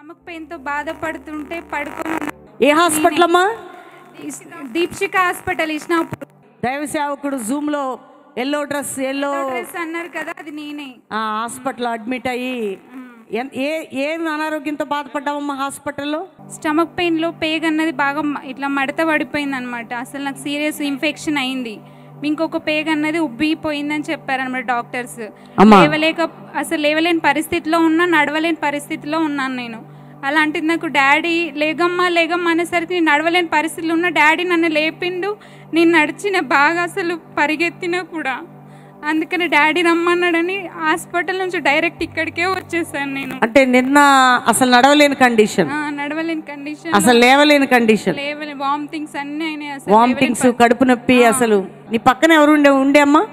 Stomach పెయిన్తో బాధపడుతుంటే పడుకొని ఏ hospital అమ్మా? దీప్షిక హాస్పిటల్ ఇచ్చినప్పుడు దైవ సేవకుడు జూమ్ లో ఎల్లో డ్రెస్ అన్నారు కదా, అది నేనే. హాస్పిటల్ అడ్మిట్ అయ్యి ఏం అనారోగ్యంతో బాధపడ్డావమ్మా హాస్పిటల్లో? స్టమక్ పెయిన్లో పేగ్ అన్నది బాగా ఇట్లా మడత పడిపోయింది అనమాట. అసలు నాకు సీరియస్ ఇన్ఫెక్షన్ అయింది. ఇంకొక పేగ్ అన్నది ఉబ్బిపోయిందని చెప్పారనమాట డాక్టర్స్. అసలు లేవలేని పరిస్థితిలో ఉన్నా, నడవలేని పరిస్థితిలో ఉన్నాను నేను. అలాంటిది నాకు డాడీ లేగమ్మా అనేసరికి నేను నడవలేని పరిస్థితిలో ఉన్న డాడీ నన్ను లేపిండు. నేను నడిచిన బాగా అసలు పరిగెత్తినా కూడా. అందుకని డాడీ రమ్మన్నాడని హాస్పిటల్ నుంచి డైరెక్ట్ ఇక్కడికే వచ్చేసాను నేను. అంటే నిన్న అసలు నడవలేని కండిషన్, అసలు లేవలేని కండిషన్, వామిటింగ్స్ అన్ని అయినాయి. వామిటింగ్స్, కడుపు నొప్పి. అసలు నీ పక్కన ఎవరు ఉండే అమ్మా?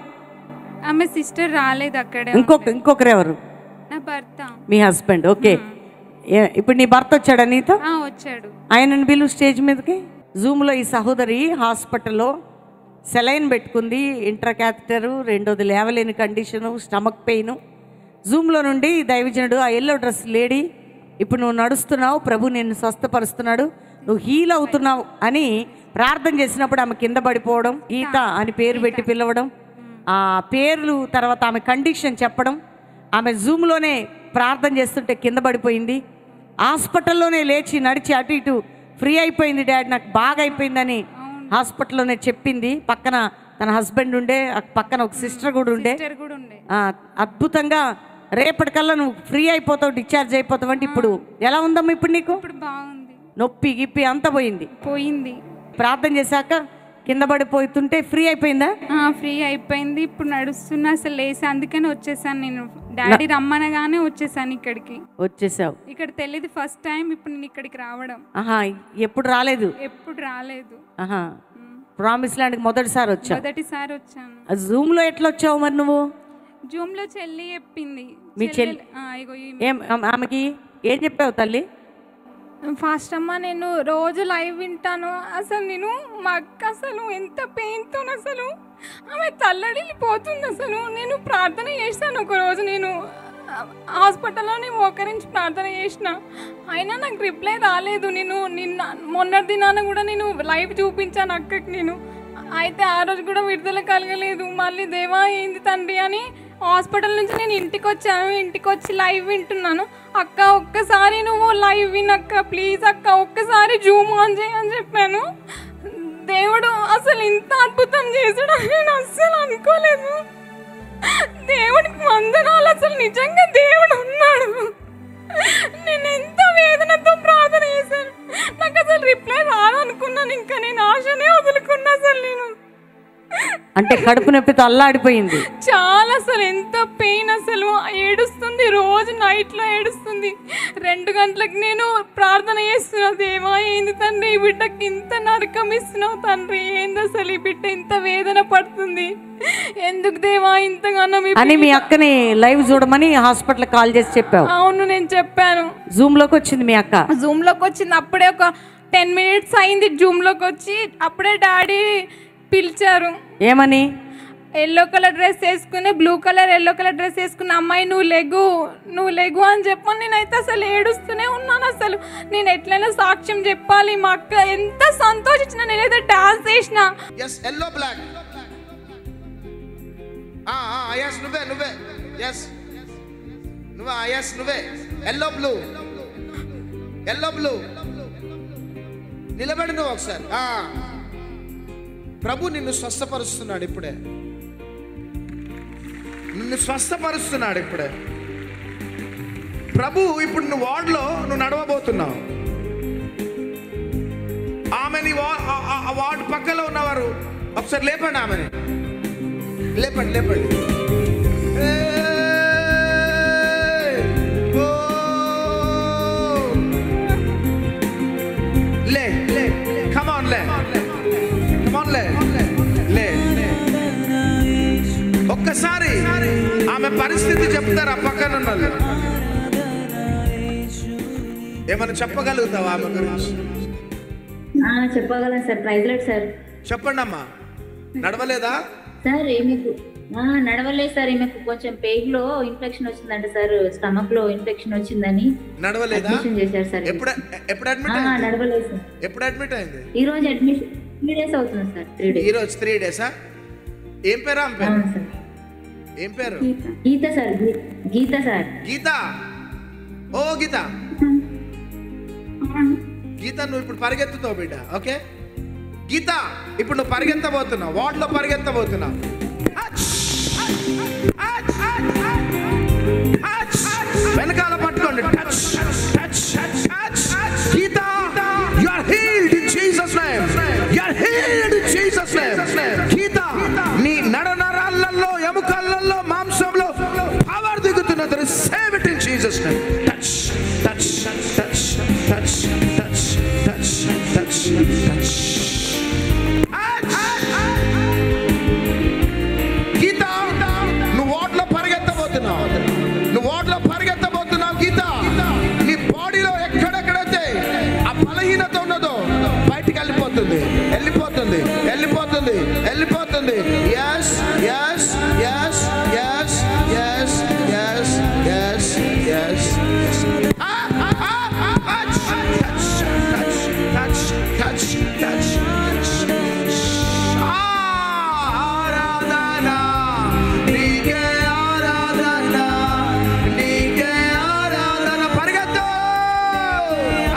ఆమె సిస్టర్ రాలేదు అక్కడ. ఇంకొకరు ఎవరు? నా భర్త. మీ హస్బెండ్. ఓకే. ఇప్పుడు నీ భర్త వచ్చాడా నీతో? వచ్చాడు. ఆయనను పిలువు స్టేజ్ మీదకి. జూమ్ లో ఈ సహోదరి హాస్పిటల్లో సెలైన్ పెట్టుకుంది, ఇంట్రాకాథెటర్, రెండోది లేవలేని కండిషను, స్టమక్ పెయిన్. జూమ్లో నుండి దైవజనుడు ఆ ఎల్లో డ్రెస్ లేడీ, ఇప్పుడు నువ్వు నడుస్తున్నావు, ప్రభు నిన్ను స్వస్థపరుస్తున్నాడు, నువ్వు హీల్ అవుతున్నావు అని ప్రార్థన చేసినప్పుడు ఆమె కింద పడిపోవడం, గీత అని పేరు పెట్టి పిలవడం, ఆ పేర్లు తర్వాత ఆమె కండిషన్ చెప్పడం, ఆమె జూమ్లోనే ప్రార్థన చేస్తుంటే కింద పడిపోయింది. హాస్పిటల్లోనే లేచి నడిచి అటు ఇటు ఫ్రీ అయిపోయింది. డాడీ నాకు బాగా అయిపోయిందని హాస్పిటల్లోనే చెప్పింది. పక్కన తన హస్బెండ్ ఉండే, పక్కన ఒక సిస్టర్ కూడా ఉండే. అద్భుతంగా రేపటికల్లా నువ్వు ఫ్రీ అయిపోతావు, డిశ్చార్జ్ అయిపోతావు అంటే ఇప్పుడు ఎలా ఉందమ్మా? ఇప్పుడు నీకు నొప్పి గిప్పి అంతా పోయింది. ప్రార్థన చేశాక కింద పడిపోతుంటే ఫ్రీ అయిపోయిందా? ఫ్రీ అయిపోయింది. ఇప్పుడు నడుస్తున్నా, అసలు లేసా. అందుకని వచ్చేసాను నేను. డాడీ రమ్మనగానే వచ్చేసాను ఇక్కడికి. వచ్చేసావు. ఇక్కడ తెలియదు ఫస్ట్ టైం ఇప్పుడు నేను ఇక్కడికి రావడం. ఎప్పుడు రాలేదు? ఎప్పుడు రాలేదు. ప్రామిస్ ల్యాండ్కి మొదటిసారి వచ్చాను. జూమ్ లో ఎట్లా వచ్చావు మరి నువ్వు? జూమ్ లో చెల్లి చెప్పింది. మీ చెల్లి ఆమెకి ఏం చెప్పావు తల్లి? ఫాస్ట్ అమ్మ, నేను రోజు లైవ్ వింటాను. అసలు నేను మా అక్క అసలు ఎంత పెయిన్తో అసలు ఆమె తల్లడిల్లిపోతుంది. అసలు నేను ప్రార్థన చేశాను ఒకరోజు. నేను హాస్పిటల్లోనే మోకరించి ప్రార్థన చేసిన, అయినా నాకు రిప్లై రాలేదు. నేను మొన్నటి దినాన కూడా నేను లైవ్ చూపించాను అక్కకి నేను. అయితే ఆ రోజు కూడా విడుదల కలగలేదు. మళ్ళీ దేవా ఏంది తండ్రి అని హాస్పిటల్ నుంచి నేను ఇంటికి వచ్చాను. ఇంటికి వచ్చి లైవ్ వింటున్నాను. అక్క ఒక్కసారి నువ్వు లైవ్ వినక్క ప్లీజ్ అక్క, ఒక్కసారి జూమ్ ఆన్ చేయని చెప్పాను. దేవుడు అసలు ఇంత అద్భుతం చేశాడని నేను అస్సలు అనుకోలేదు. దేవుడికి వందనాలు. అసలు నిజంగా దేవుడు ఉన్నాడు. నేను ఎంత వేదనతో ప్రార్థన చేశాను. నాకు అసలు రిప్లై రాదనుకున్నాను. ఇంకా నేను ఆశనే వదులుకున్నా. అసలు నేను అంటే కడుపు నొప్పితో అల్లాడిపోయింది చాలా. అసలు ఎంత పెయిన్, అసలు ఏడుస్తుంది. రోజు నైట్లో ఏడుస్తుంది. 2 గంటలకు నేను ప్రార్థన చేస్తున్నా, దేవా ఏంది తండ్రి ఈ బిడ్డకి ఇంత నరకం ఇస్తున్నావు తండ్రి, ఏంది అసలు ఈ బిడ్డ ఇంత వేదన పడుతుంది, ఎందుకు దేవా ఇంతగానో అని మీ అక్కని లైవ్ చూడమని హాస్పిటల్ కాల్ చేసి చెప్పావు? అవును, నేను చెప్పాను. జూమ్ లోకి వచ్చింది మీ అక్క? జూమ్ లోకి వచ్చింది. అప్పుడే ఒక 10 మినిట్స్ అయింది జూమ్ లోకి వచ్చి. అప్పుడే డాడీ పిలిచారు. ఏమని? ఎల్లో కలర్ డ్రెస్ వేసుకుని, ఎల్లో కలర్ డ్రెస్ వేసుకున్న అమ్మాయి నువ్వు లెగు అని చెప్పని నేనైతే అసలు ఏడుస్తూనే ఉన్నాను. అసలు నేను ఎట్లయినా సాక్ష్యం చెప్పాలి. మా అక్క ఎంత సంతోషించిన, నేనైతే డాన్స్ చేసిన. నిలబడి నువ్వు ఒకసారి. ప్రభు నిన్ను స్వస్థపరుస్తున్నాడు ఇప్పుడే. నిన్ను స్వస్థపరుస్తున్నాడు ఇప్పుడే. ప్రభు ఇప్పుడు నువ్వు వార్డులో నువ్వు నడవబోతున్నావు. ఆమెని వార్డు పక్కలో ఉన్నవారు ఒకసారి లేపండి, ఆమెని లేపండి. ఒక్కసారి ఆమె పరిస్థితి చెప్తారా? పక్కన ఉన్నది ఏమైనా చెప్పగలుగుతావా ఆమె గురించి? చెప్పగలను సార్. Praise lord sir. చెప్పండి అమ్మా. నడవలేదా సార్? నడవలేదు సార్. ఈమెకు కొంచెం పెయిన్ లో ఇన్ఫెక్షన్ వచ్చిందంట సార్, స్టమక్ లో ఇన్ఫెక్షన్ వచ్చిందని నడవలేదా? అడ్మిషన్ చేశారు సార్. ఎప్పుడు అడ్మిట్ అయింది? నడవలేదు సార్. ఎప్పుడు అడ్మిట్ అయింది? ఈ రోజు అడ్మిషన్ 3 days అవుతుంది సార్. 3 days. ఈ రోజు 3 days-ఆ? ఏం పేరు ఆమె పేరు? అవును సార్. ఏం పేరు? గీత సార్. గీత సార్. గీత. ఓ గీత, గీత నువ్వు ఇప్పుడు పరిగెత్తుతావు బిడ్డ. ఓకే గీత, ఇప్పుడు నువ్వు పరిగెత్తబోతున్నావు, వార్డులో పరిగెత్తబోతున్నావు. వెనకాల పట్టుకోండి. గీత, you are healed in Jesus name. You are healed in Jesus name. గీత, నీ నరనరాలలో, ఎముకలలో, మాంసంలో power దిగుతున్నది. Receive it in Jesus name. Touch, touch, touch, touch, touch, touch, touch, touch. గీత, నువ్వు వార్డులో పరిగెత్తబోతున్నావు. నువ్వు వార్డులో పరిగెత్తబోతున్నావు గీత. నీ బాడీలో ఎక్కడెక్కడైతే ఆ బలహీనత ఉన్నదో బయటికి వెళ్ళిపోతుంది, వెళ్ళిపోతుంది, వెళ్ళిపోతుంది, వెళ్ళిపోతుంది. yes yes yes yes yes yes yes yes touch touch touch ఆరాధనా నీకే, ఆరాధనా నీకే, ఆరాధనా. పరిగెత్తు.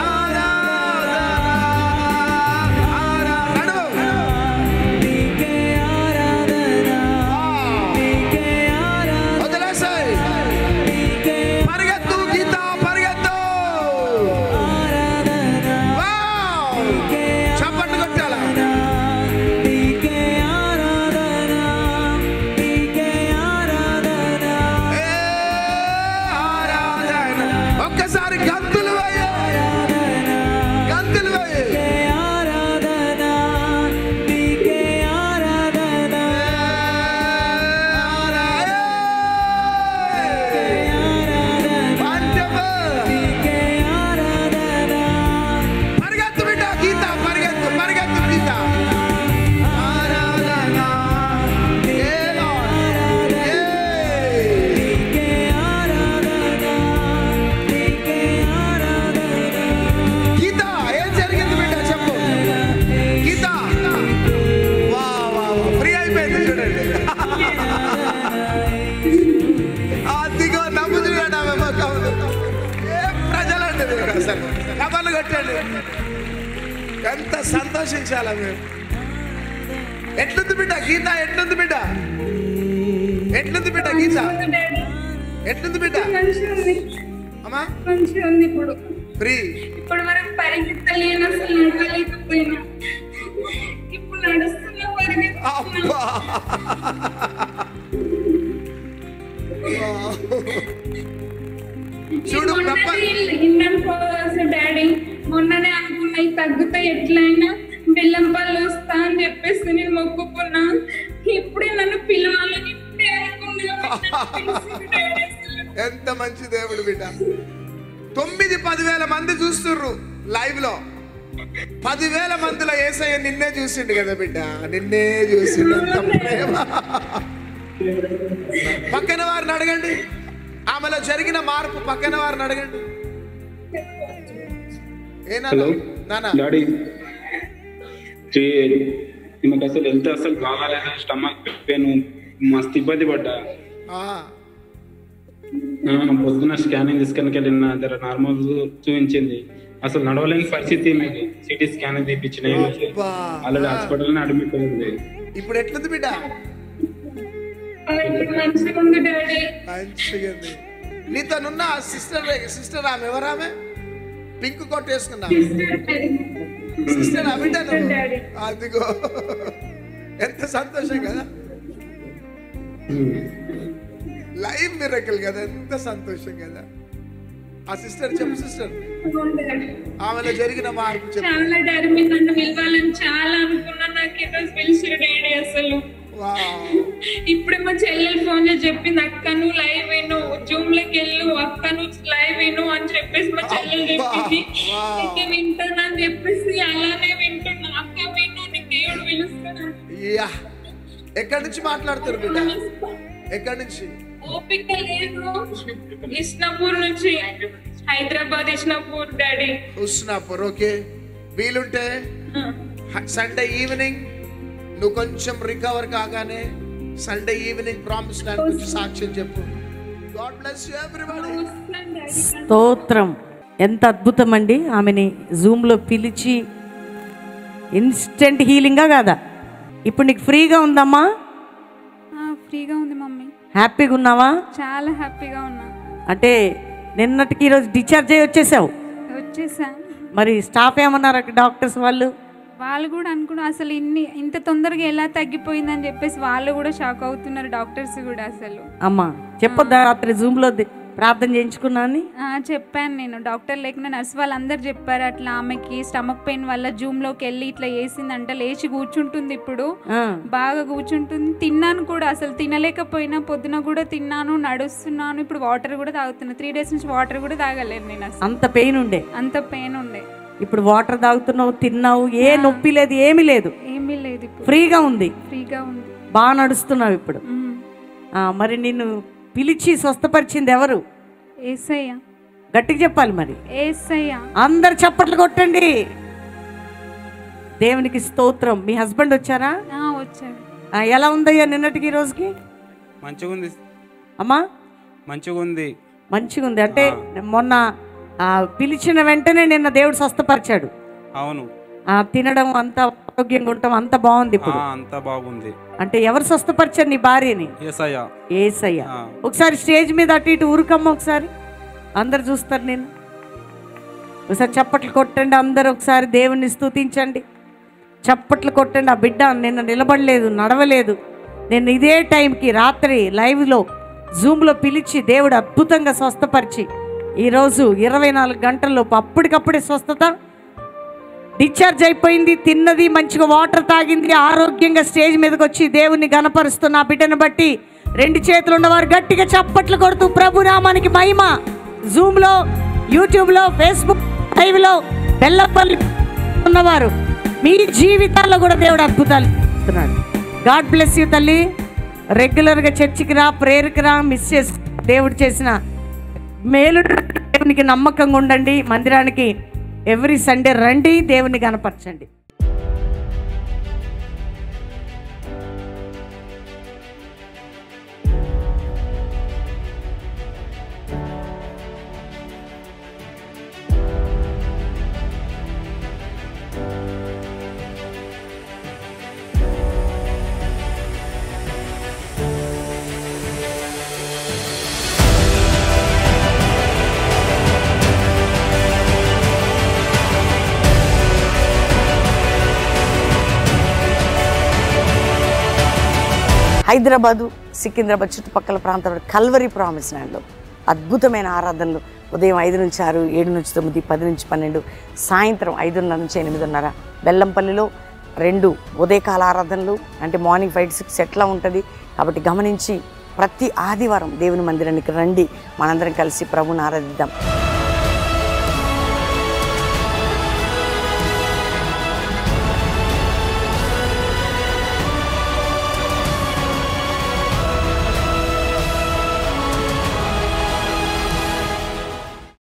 ఆరాధనా నడువు. వదిలేసాయి. పరిగెత్తు గీత, పరిగెత్తు. వావ్. చప్పట్లు కొట్టాలా? ఒక్కసారి గంతులు వేయ, గంతులు వేయ. పరిగెత్తు బిడ్డ గీత, పరిగెత్తు, పరిగెత్తు గీత. ఆరాధన ఏ లార్డ్, ఏ గీత, ఏం జరిగింది బిడ్డ చెప్పు. గీత వా వా ఫ్రీ అయిపోయింది చూడండి. అదిగో నవ్వు చూడండి ఆమె ముఖంలో. ఏ ప్రజలండి మీరు అసలు. కబర్లు కొట్టండి. ఎంత సంతోషించాలా మీరు. ఎట్లుంది బిడ్డ గీత, ఎట్లుంది బిడ్డ, ఎట్లుంది బిడ్డ గీత, ఎట్లుంది బిడ్డ? మంచిగా ఉంది, అమ్మా మంచిగా ఉంది. ఇప్పుడు ఫ్రీ. ఇప్పటి వరకు పరిగెత్తలేను, అసలు నడవలేకపోయినా. ఇప్పుడు నడుస్తున్నా, పరిగెత్తుతున్నా. అబ్బా. చూడు డాడీ, మొన్ననే అనుకున్నా ఈ తగ్గుతాయి ఎట్లయినా, బెల్లం పళ్ళు వస్తా అని చెప్పేసి నేను మొక్కుకున్నా. ఇప్పుడే నన్ను పిలవాలని ఇప్పుడే అనుకున్నా. ఎంత మంచి దేవుడు బిడ్డ. 9-10 మంది చూస్తుర్రు లైవ్ లో. 10,000 మందిలో యేసయ్య నిన్నే చూసిండు కదా బిడ్డ, నిన్నే చూసిండు. ఎంత ప్రేమ. పక్కన వారిని అడగండి, ఆమెలో జరిగిన మార్పు పక్కన వారిని అడగండి. హలో డాడీ, ఈమెకు అసలు ఎంత అసలు బాగాలేదు, స్టమక్ పెయిన్, మస్తు ఇబ్బంది పడ్డా. పొద్దున స్కానింగ్ తీసుకొని వెళ్ళిన దగ్గర నార్మల్ చూపించింది. అసలు నడవలేని పరిస్థితి, మీకు సిటీ స్కాన్ తీపించిన ఆల్రెడీ హాస్పిటల్ అడ్మిట్ అయింది. ఇప్పుడు ఎట్లుంది బిడ్డ? మంచిగా ఉంది డాడీ. మంచిగా ఉంది. నీతోనున్న సిస్టర్ ఆమె ఎవరామె? పింక్ కోట్ వేసుకున్నా సిస్టర్ బిడ్డ. అదిగో ఎంత సంతోషం కదా. లైవ్ మిరకల్ కదా, ఎంత సంతోషం కదా. ఆ సిస్టర్ చెప్పు సిస్టర్, ఆమెలో జరిగిన మార్పు చెప్పు. చాలా డాడీ, మీరు నన్ను పిలవాలని చాలా అనుకున్నా. నాకు ఈరోజు పిలిచారు డాడీ. అసలు ఇప్పుడే మా చెల్లెలు ఫోన్ చేసి చెప్పింది, అక్క నువ్వు లైవ్ విను, జూమ్ లోకి వెళ్ళు, అక్క నువ్వు లైవ్ విను అని చెప్పేసి మా చెల్లెలు చెప్పింది. అయితే వింటానని చెప్పేసి అలానే వింటున్నా. అక్క విను, నీ దేవుడు పిలుస్తున్నాడు. ఎక్కడి నుంచి మాట్లాడుతారు బిడ్డ? ఎక్కడి నుంచి? ఓపిక లేదు. ఇస్నాపూర్ నుంచి. హైదరాబాద్ ఇస్నాపూర్ డాడీ. హుస్నాపూర్. ఓకే, వీలుంటే సండే ఈవినింగ్ నువ్వు కొంచెం రికవర్ కాగానే సండే ఈవినింగ్ ప్రామిస్ ల్యాండ్ గురించి సాక్ష్యం చెప్పు. God bless you everybody. స్తోత్రం. ఎంత అద్భుతం అండి. ఆమెని జూమ్లో పిలిచి ఇన్స్టెంట్ హీలింగా కాదా? ఇప్పుడు నీకు ఫ్రీగా ఉందమ్మా? ఫ్రీగా ఉంది మమ్మీ. హ్యాపీగా ఉన్నావా? చాలా హ్యాపీగా ఉన్నా. అంటే నిన్నటికి ఈరోజు డిశ్చార్జ్ అయ్యి వచ్చేసావు. వచ్చేసా. మరి స్టాఫ్ ఏమన్నారు డాక్టర్స్ వాళ్ళు? వాళ్ళు కూడా అనుకున్నా అసలు ఇంత తొందరగా ఎలా తగ్గిపోయిందని చెప్పేసి వాళ్ళు కూడా షాక్ అవుతున్నారు, డాక్టర్స్ కూడా. అసలు అమ్మా చెప్పొద్దా రాత్రి జూమ్లో ప్రార్థన చేయించుకున్నా అని? చెప్పాను నేను. డాక్టర్ లేకుండా నర్స్ వాళ్ళందరూ చెప్పారు అట్లా ఆమెకి స్టమక్ పెయిన్ వల్ల జూమ్లోకి వెళ్ళి ఇట్లా వేసిందంట. లేచి కూర్చుంటుంది ఇప్పుడు, బాగా కూర్చుంటుంది. తిన్నాను కూడా, అసలు తినలేకపోయినా పొద్దున కూడా తిన్నాను, నడుస్తున్నాను. ఇప్పుడు వాటర్ కూడా తాగుతున్నా. 3 days నుంచి వాటర్ కూడా తాగలేదు నేను. అసలు అంత పెయిన్ ఉండే? అంత పెయిన్ ఉండే. ఇప్పుడు వాటర్ తాగుతున్నావు, తిన్నావు, ఏ నొప్పి లేదు, ఏమీ లేదు, ఏమీ లేదు. ఫ్రీగా ఉంది. ఫ్రీగా ఉంది. బాగా నడుస్తున్నావు ఇప్పుడు. మరి నిన్ను పిలిచి స్వస్థపరిచింది ఎవరు? యేసయ్య. గట్టిగా చెప్పాలి మరి. యేసయ్య. అందరు చప్పట్లు కొట్టండి. దేవునికి స్తోత్రం. మీ హస్బెండ్ వచ్చారా? వచ్చారు. ఎలా ఉందయ్యా నిన్నటికి ఈ రోజుకి? మంచిగా ఉంది అమ్మా. మంచిగా ఉంది. మంచిగా ఉంది అంటే మొన్న పిలిచిన వెంటనే నిన్న దేవుడు స్వస్థపరిచాడు. అవును. తినడం అంత ఆరోగ్యంగా ఉండటం అంత బాగుంది ఇప్పుడు. అంత బాగుంది. అంటే ఎవరు స్వస్థపరిచారు నీ భార్యని? యేసయ్య. యేసయ్య. ఒకసారి స్టేజ్ మీద అటు ఇటు ఊరుకమ్మ, ఒకసారి అందరు చూస్తారు. నేను ఒకసారి చప్పట్లు కొట్టండి అందరు, ఒకసారి దేవుణ్ణి స్తుతించండి. చప్పట్లు కొట్టండి. ఆ బిడ్డ నిన్న నిలబడలేదు, నడవలేదు. నేను ఇదే టైంకి రాత్రి లైవ్లో జూమ్లో పిలిచి దేవుడు అద్భుతంగా స్వస్థపరిచి ఈరోజు 24 గంటల్లోపు అప్పటికప్పుడే స్వస్థత. డిశ్చార్జ్ అయిపోయింది, తిన్నది, మంచిగా వాటర్ తాగింది, ఆరోగ్యంగా స్టేజ్ మీదకి వచ్చి దేవుణ్ణి గణపరుస్తున్న ఆ బిడ్డను బట్టి 2 చేతులు ఉన్నవారు గట్టిగా చప్పట్లు కొడుతూ ప్రభు నామానికి మహిమ. జూమ్లో, యూట్యూబ్లో, ఫేస్బుక్ లైవ్లో బెల్లపల్లి ఉన్నవారు మీ జీవితాల్లో కూడా దేవుడు అద్భుతాలు చేస్తున్నాడు. గాడ్ బ్లెస్ యూ తల్లి. రెగ్యులర్గా చర్చికి రా, ప్రేయర్కి రా. మిస్ చేసి దేవుడు చేసిన మేలు దేవునికి నమ్మకంగా ఉండండి. మందిరానికి ఎవ్రీ సండే రండి, దేవుని కనపరచండి. హైదరాబాదు, సికింద్రాబాద్ చుట్టుపక్కల ప్రాంతంలో కల్వరి ప్రామిస్ ల్యాండ్లో అద్భుతమైన ఆరాధనలు ఉదయం 5 నుంచి 6, 7 నుంచి 9, 10 నుంచి 12, సాయంత్రం 5:30 నుంచి 8:30. బెల్లంపల్లిలో 2 ఉదయకాల ఆరాధనలు, అంటే మార్నింగ్ 5 to 6 ఎట్లా ఉంటుంది కాబట్టి గమనించి ప్రతి ఆదివారం దేవుని మందిరానికి రండి. మనందరం కలిసి ప్రభుని ఆరాధిద్దాం.